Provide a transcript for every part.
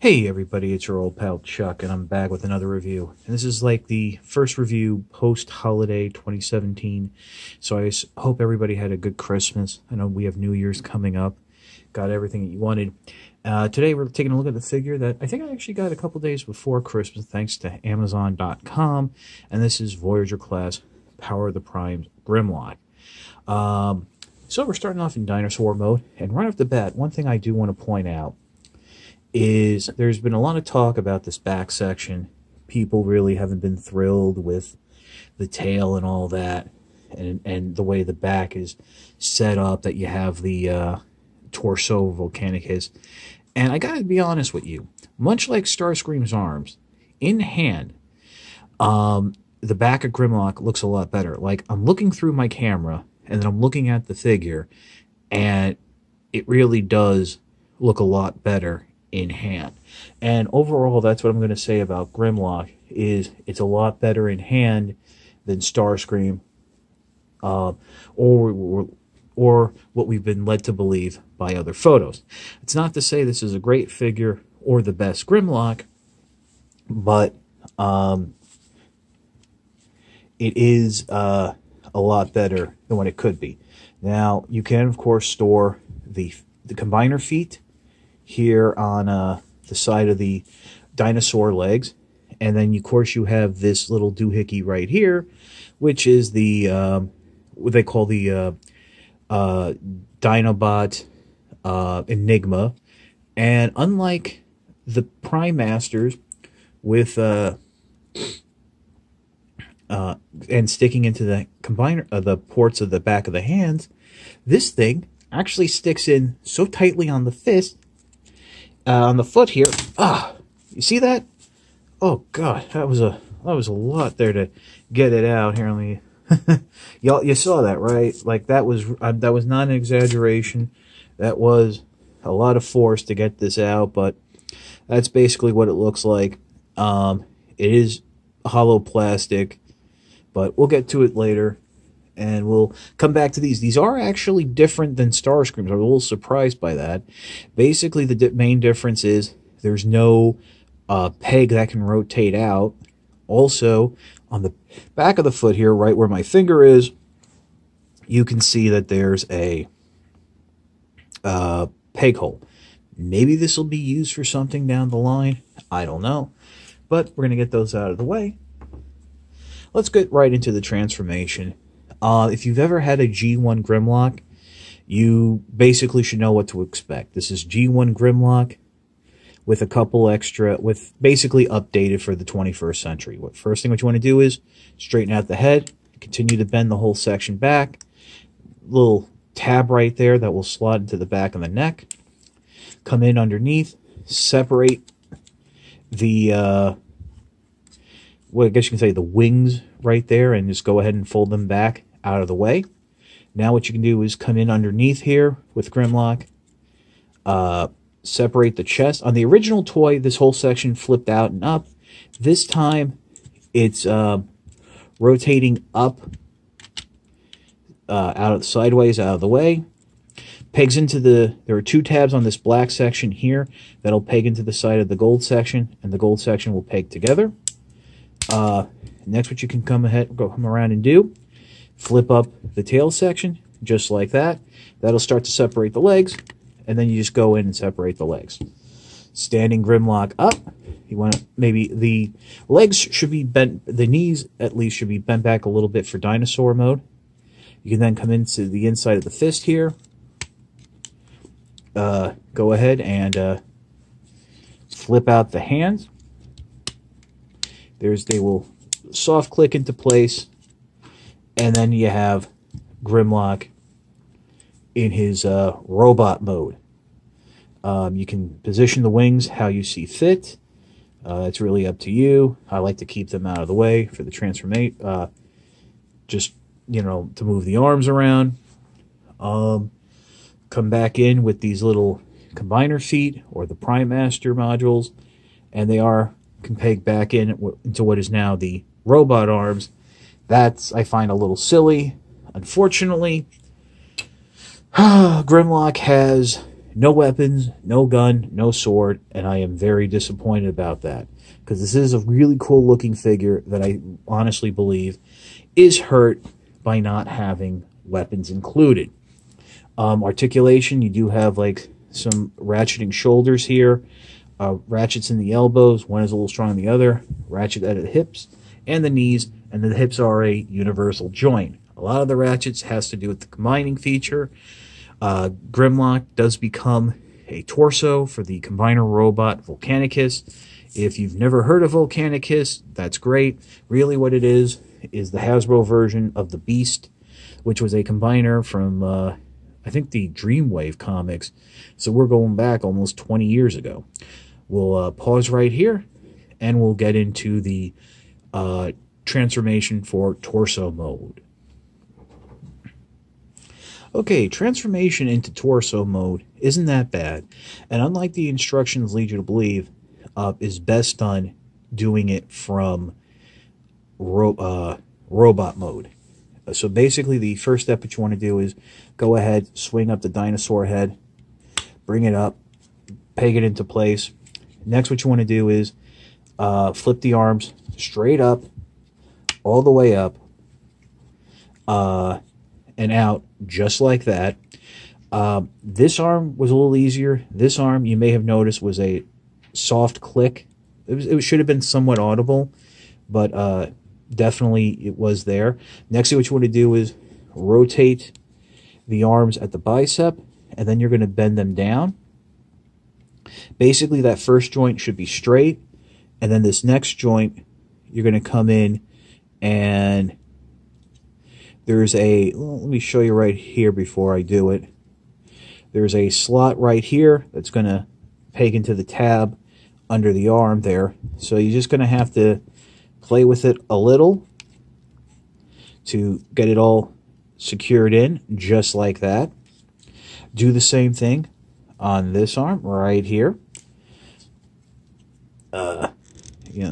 Hey everybody, it's your old pal Chuck, and I'm back with another review. And this is like the first review post-holiday 2017, so I hope everybody had a good Christmas. I know we have New Year's coming up, got everything that you wanted. Today we're taking a look at the figure that I think I actually got a couple days before Christmas thanks to Amazon.com, and this is Voyager Class Power of the Primes Grimlock. So we're starting off in dinosaur mode, and right off the bat, one thing I do want to point out is there's been a lot of talk about this back section. People really haven't been thrilled with the tail and all that, and the way the back is set up, that you have the torso volcanic hiss. And I gotta be honest with you, much like Starscream's arms, in hand, the back of Grimlock looks a lot better. Like, I'm looking through my camera, and then I'm looking at the figure, and it really does look a lot better in hand. And overall, that's what I'm going to say about Grimlock, is it's a lot better in hand than Starscream, or what we've been led to believe by other photos. It's not to say this is a great figure or the best Grimlock, but it is a lot better than what it could be. Now, you can, of course, store the combiner feet here on the side of the dinosaur legs, and then of course you have this little doohickey right here, which is the what they call the Dinobot Enigma. And unlike the Prime Masters with and sticking into the combiner, the ports of the back of the hands, this thing actually sticks in so tightly on the fist, on the foot here. You see that? Oh god, that was a lot there to get it out. Here, let me. Y'all, you saw that, right? Like, that was not an exaggeration. That was a lot of force to get this out, but that's basically what it looks like. It is hollow plastic, but we'll get to it later, and we'll come back to these. These are actually different than Starscream's. I'm a little surprised by that. Basically, the main difference is there's no peg that can rotate out. Also, on the back of the foot here, right where my finger is, you can see that there's a peg hole. Maybe this will be used for something down the line. I don't know. But we're going to get those out of the way. Let's get right into the transformation. If you've ever had a G1 Grimlock, you basically should know what to expect. This is G1 Grimlock with a couple extra, with basically updated for the 21st century. First thing what you want to do is straighten out the head, continue to bend the whole section back. Little tab right there that will slot into the back of the neck. Come in underneath, separate the well, I guess you can say the wings right there, and just go ahead and fold them back out of the way. Now what you can do is come in underneath here with Grimlock, separate the chest. On the original toy, this whole section flipped out and up. This time, it's rotating up, out of sideways, out of the way. Pegs into there are two tabs on this black section here that'll peg into the side of the gold section, and the gold section will peg together. Next, what you can come around and do, flip up the tail section, just like that. That'll start to separate the legs, and then you just go in and separate the legs. Standing Grimlock up, you want to, maybe the legs should be bent, the knees at least should be bent back a little bit for dinosaur mode. You can then come into the inside of the fist here. Go ahead and flip out the hands. They will soft click into place, and then you have Grimlock in his robot mode. You can position the wings how you see fit. It's really up to you. I like to keep them out of the way for the transformation. Just, you know, to move the arms around. Come back in with these little combiner feet or the Prime Master modules, and they can peg back into what is now the robot arms. That's, I find, a little silly. Unfortunately, Grimlock has no weapons, no gun, no sword, and I am very disappointed about that, because this is a really cool looking figure that I honestly believe is hurt by not having weapons included. Articulation, you do have like some ratcheting shoulders here, ratchets in the elbows, one is a little stronger than the other, ratchet at the hips and the knees, and the hips are a universal joint. A lot of the ratchets has to do with the combining feature. Grimlock does become a torso for the combiner robot Volcanicus. If you've never heard of Volcanicus, that's great. Really what it is the Hasbro version of the Beast, which was a combiner from, I think, the Dreamwave comics. So we're going back almost 20 years ago. We'll pause right here, and we'll get into the transformation for torso mode. Okay, transformation into torso mode isn't that bad, and unlike the instructions lead you to believe, is best done doing it from robot mode. So basically the first step that you want to do is go ahead, swing up the dinosaur head, bring it up, peg it into place. Next what you want to do is flip the arms straight up, all the way up, and out, just like that. This arm was a little easier. This arm, you may have noticed, was a soft click. It should have been somewhat audible, but definitely it was there. Next thing what you want to do is rotate the arms at the bicep, and then you're going to bend them down. Basically, that first joint should be straight, and then this next joint, you're going to come in and there's a, well, let me show you right here before I do it. There's a slot right here that's going to peg into the tab under the arm there. So you're just going to have to play with it a little to get it all secured in, just like that. Do the same thing on this arm right here.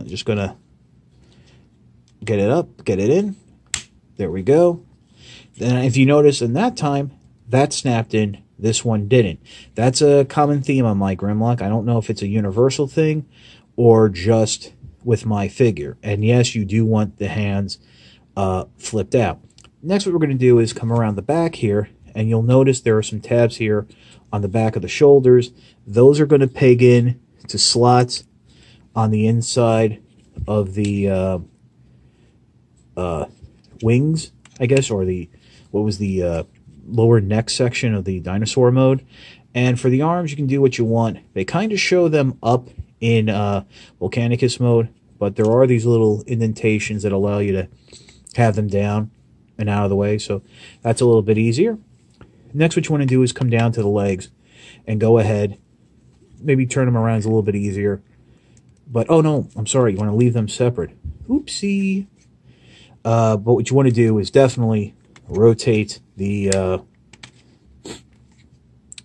Just going to get it up, get it in. There we go. Then if you notice in that time, that snapped in, this one didn't. That's a common theme on my Grimlock. I don't know if it's a universal thing or just with my figure. And yes, you do want the hands flipped out. Next, what we're going to do is come around the back here, and you'll notice there are some tabs here on the back of the shoulders. Those are going to peg in to slots on the inside of the wings, I guess, or the lower neck section of the dinosaur mode. And for the arms, you can do what you want. They kind of show them up in Volcanicus mode, but there are these little indentations that allow you to have them down and out of the way, so that's a little bit easier. Next, what you want to do is come down to the legs and go ahead, maybe turn them around is a little bit easier. But, oh no, I'm sorry, you want to leave them separate. Oopsie. But what you want to do is definitely rotate the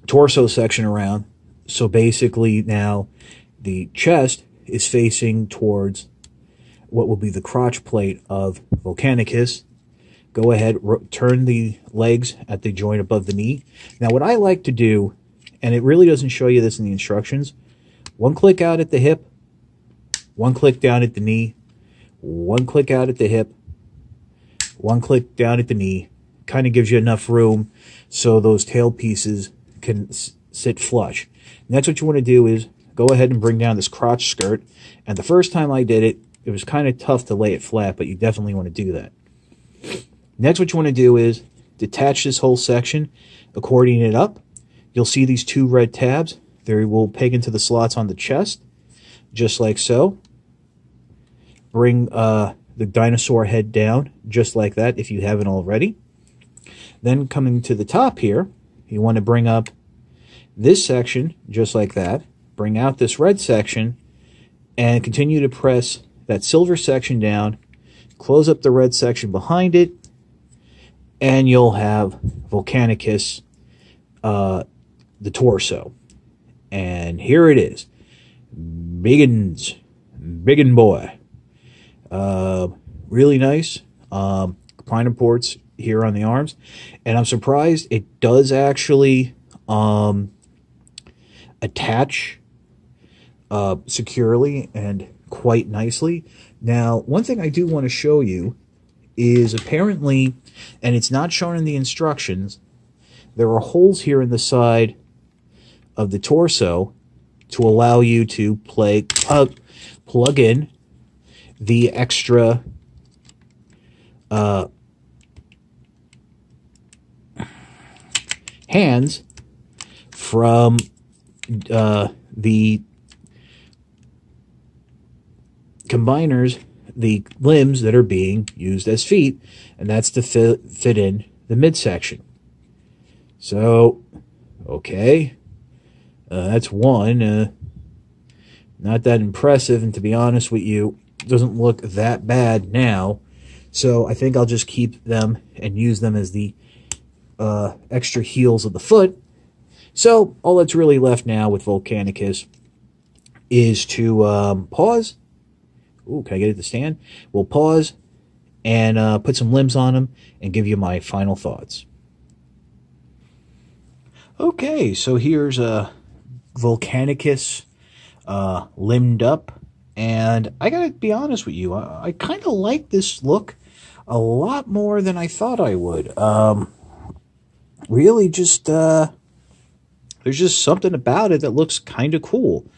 torso section around. So basically now the chest is facing towards what will be the crotch plate of Volcanicus. Go ahead, turn the legs at the joint above the knee. Now what I like to do, and it really doesn't show you this in the instructions, one click out at the hip, one click down at the knee, one click out at the hip, one click down at the knee. Kind of gives you enough room so those tail pieces can sit flush. Next, what you want to do is go ahead and bring down this crotch skirt. And the first time I did it, it was kind of tough to lay it flat, but you definitely want to do that. Next, what you want to do is detach this whole section, accordion it up. You'll see these two red tabs. They will peg into the slots on the chest, just like so. Bring the dinosaur head down, just like that, if you haven't already. Then coming to the top here, you want to bring up this section, just like that. Bring out this red section, and continue to press that silver section down. Close up the red section behind it, and you'll have Volcanicus, the torso. And here it is. Biggin' boy. Really nice. Combiner ports here on the arms. And I'm surprised it does actually attach securely and quite nicely. Now, one thing I do want to show you is apparently, and it's not shown in the instructions, there are holes here in the side of the torso to allow you to plug in the extra hands from the combiners, the limbs that are being used as feet, and that's to fit in the midsection. So, okay, that's one. Not that impressive, and to be honest with you, it doesn't look that bad now. So I think I'll just keep them and use them as the extra heels of the foot. So all that's really left now with Volcanicus is to pause. Ooh, can I get it to stand? We'll pause and put some limbs on them and give you my final thoughts. Okay, so here's Volcanicus limbed up, and I gotta be honest with you, I kind of like this look a lot more than I thought I would. Really just there's just something about it that looks kind of cool.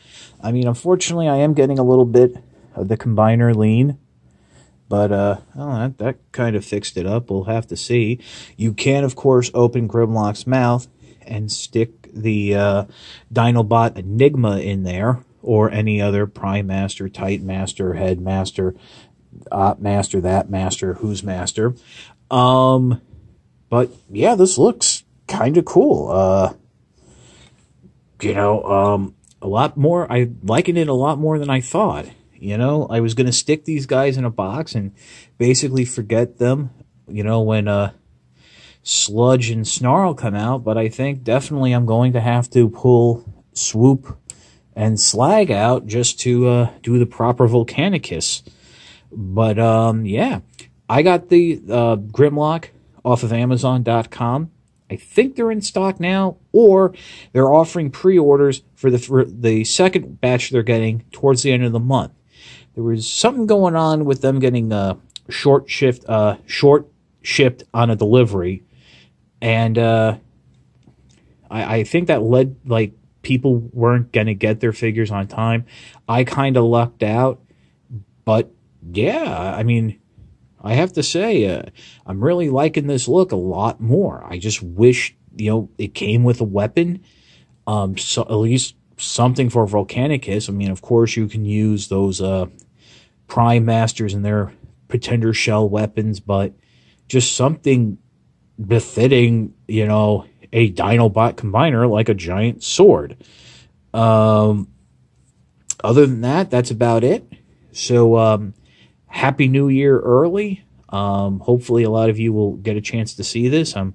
I mean, unfortunately, I am getting a little bit of the combiner lean, but oh, that kind of fixed it up. We'll have to see. You can, of course, open Grimlock's mouth and stick the Dinobot Enigma in there, or any other Prime Master, Titan Master, Head Master, Op Master, that Master, who's Master. But yeah, this looks kind of cool. You know, a lot more. I liken it a lot more than I thought. You know, I was going to stick these guys in a box and basically forget them, you know, when Sludge and Snarl come out, but I think definitely I'm going to have to pull Swoop and Slag out just to do the proper Volcanicus. But yeah, I got the Grimlock off of Amazon.com. I think they're in stock now, or they're offering pre-orders for the second batch they're getting towards the end of the month. There was something going on with them getting short shipped on a delivery, and I think that led, like, people weren't going to get their figures on time. I kind of lucked out, but yeah, I mean, I have to say, I'm really liking this look a lot more. I just wish, you know, it came with a weapon, so at least something for Volcanicus. I mean, of course, you can use those Prime Masters and their Pretender Shell weapons, but just something befitting, you know, a Dinobot combiner, like a giant sword. Other than that, that's about it. So, Happy New Year early. Hopefully a lot of you will get a chance to see this. I'm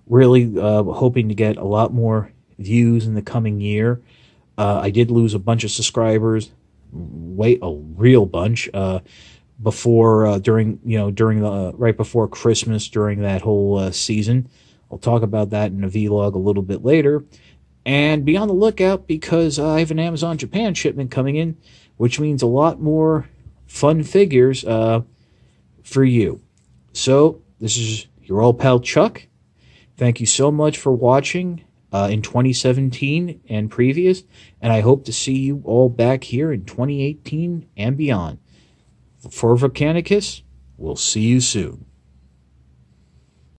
really hoping to get a lot more views in the coming year. I did lose a bunch of subscribers, a real bunch, before during the right before Christmas, during that whole season. I'll talk about that in a vlog a little bit later. And be on the lookout, because I have an Amazon Japan shipment coming in, which means a lot more fun figures for you. So, this is your old pal Chuck. Thank you so much for watching in 2017 and previous, and I hope to see you all back here in 2018 and beyond. For Volcanicus, we'll see you soon.